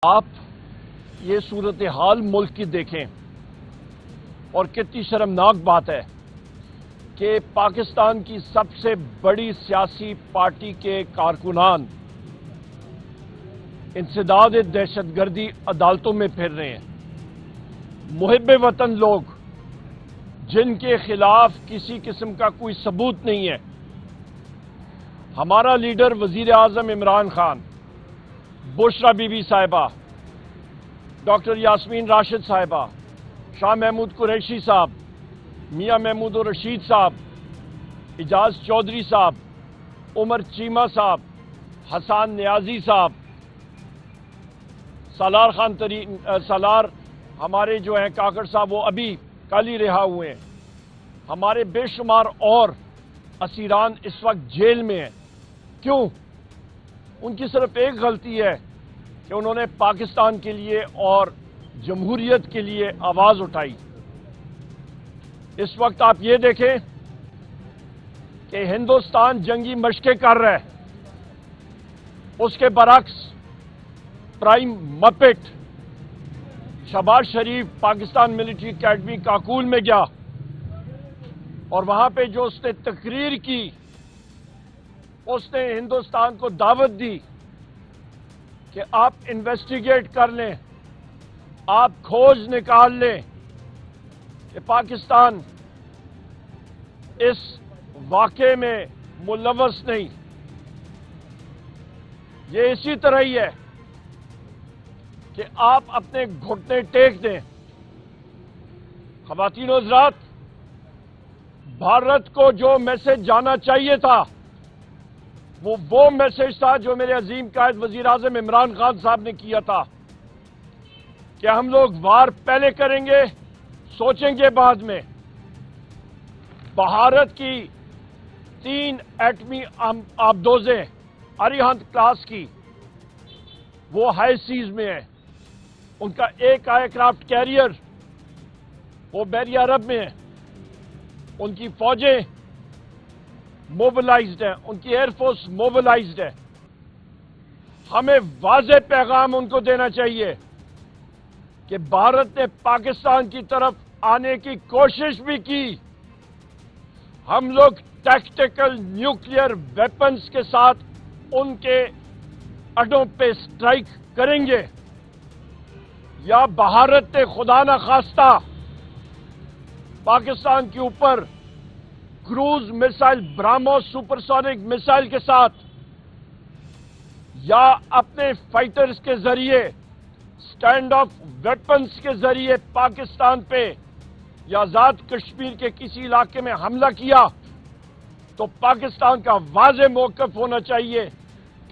آپ یہ صورتحال ملک کی دیکھیں اور کتنی شرمناک بات ہے کہ پاکستان کی سب سے بڑی سیاسی پارٹی کے کارکنان انسداد دہشت گردی عدالتوں میں پھر رہے ہیں۔ محب وطن لوگ جن کے خلاف کسی قسم کا کوئی ثبوت نہیں ہے، ہمارا لیڈر وزیر اعظم عمران خان، بشرا بی بی صاحبہ، ڈاکٹر یاسمین راشد صاحبہ، شاہ محمود قریشی صاحب، میاں محمود الرشید صاحب، اعجاز چودھری صاحب، عمر چیمہ صاحب، حسان نیازی صاحب، سالار ہمارے جو ہیں کاکڑ صاحب، وہ ابھی کل ہی رہا ہوئے ہیں۔ ہمارے بے شمار اور اسیران اس وقت جیل میں ہیں۔ کیوں؟ ان کی صرف ایک غلطی ہے کہ انہوں نے پاکستان کے لیے اور جمہوریت کے لیے آواز اٹھائی۔ اس وقت آپ یہ دیکھیں کہ ہندوستان جنگی مشقیں کر رہا ہے، اس کے برعکس پرائم مپٹ شہباز شریف پاکستان ملٹری اکیڈمی کاکول میں گیا اور وہاں پہ جو اس نے تقریر کی، اس نے ہندوستان کو دعوت دی کہ آپ انویسٹیگیٹ کر لیں، آپ کھوج نکال لیں کہ پاکستان اس واقعے میں ملوث نہیں۔ یہ اسی طرح ہی ہے کہ آپ اپنے گھٹنے ٹیک دیں۔ خواتین و حضرات، بھارت کو جو میسج جانا چاہیے تھا وہ میسج تھا جو میرے عظیم قائد وزیر اعظم عمران خان صاحب نے کیا تھا کہ ہم لوگ وار پہلے کریں گے، سوچیں گے بعد میں۔ بھارت کی 3 ایٹمی آبدوزیں اریہنت کلاس کی، وہ ہائی سیز میں ہیں۔ ان کا ایک ایئر کرافٹ کیریئر وہ بحریہ عرب میں ہے۔ ان کی فوجیں موبلائزڈ ہیں، ان کی ایئر فورس موبلائزڈ ہے۔ ہمیں واضح پیغام ان کو دینا چاہیے کہ بھارت نے پاکستان کی طرف آنے کی کوشش بھی کی، ہم لوگ ٹیکٹیکل نیوکلیئر ویپنز کے ساتھ ان کے اڈوں پہ سٹرائک کریں گے، یا بھارت نے خدا نخواستہ پاکستان کے اوپر کروز میسائل براموس سپرسونک میسائل کے ساتھ یا اپنے فائٹرز کے ذریعے سٹینڈ آف ویپنز کے ذریعے پاکستان پہ یا آزاد کشمیر کے کسی علاقے میں حملہ کیا، تو پاکستان کا واضح موقف ہونا چاہیے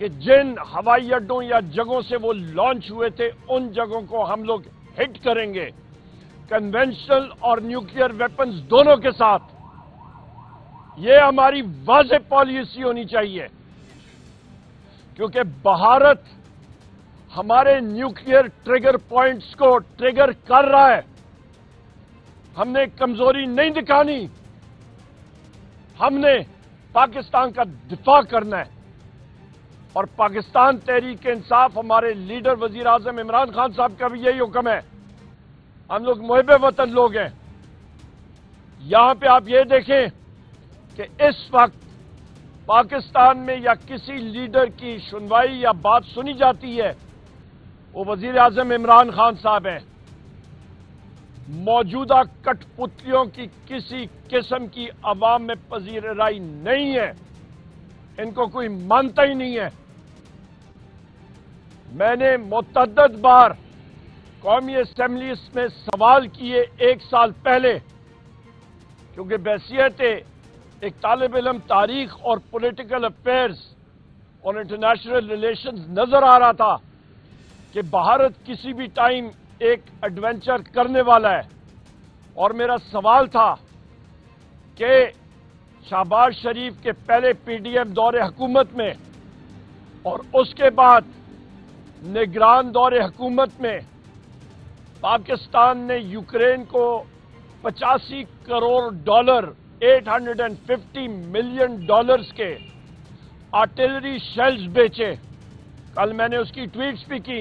کہ جن ہوائی اڈوں یا جگہوں سے وہ لانچ ہوئے تھے ان جگہوں کو ہم لوگ ہٹ کریں گے، کنونشنل اور نیوکلیئر ویپنز دونوں کے ساتھ۔ یہ ہماری واضح پالیسی ہونی چاہیے، کیونکہ بھارت ہمارے نیوکلیئر ٹریگر پوائنٹس کو ٹریگر کر رہا ہے۔ ہم نے کمزوری نہیں دکھانی، ہم نے پاکستان کا دفاع کرنا ہے۔ اور پاکستان تحریک انصاف، ہمارے لیڈر وزیر اعظم عمران خان صاحب کا بھی یہی حکم ہے۔ ہم لوگ محب وطن لوگ ہیں۔ یہاں پہ آپ یہ دیکھیں کہ اس وقت پاکستان میں یا کسی لیڈر کی سنوائی یا بات سنی جاتی ہے، وہ وزیر اعظم عمران خان صاحب ہیں۔ موجودہ کٹ پتلیوں کی کسی قسم کی عوام میں پذیر رائی نہیں ہے، ان کو کوئی مانتا ہی نہیں ہے۔ میں نے متعدد بار قومی اسمبلی میں سوال کیے 1 سال پہلے، کیونکہ بحیثیت ایک طالب علم تاریخ اور پولیٹیکل افیئرز اور انٹرنیشنل ریلیشنز نظر آ رہا تھا کہ بھارت کسی بھی ٹائم ایک ایڈونچر کرنے والا ہے، اور میرا سوال تھا کہ شہباز شریف کے پہلے پی ڈی ایم دور حکومت میں اور اس کے بعد نگران دور حکومت میں پاکستان نے یوکرین کو $85 کروڑ 850 ملین ڈالرز کے آرٹلری شیلز بیچے۔ کل میں نے اس کی ٹویٹس بھی کی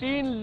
3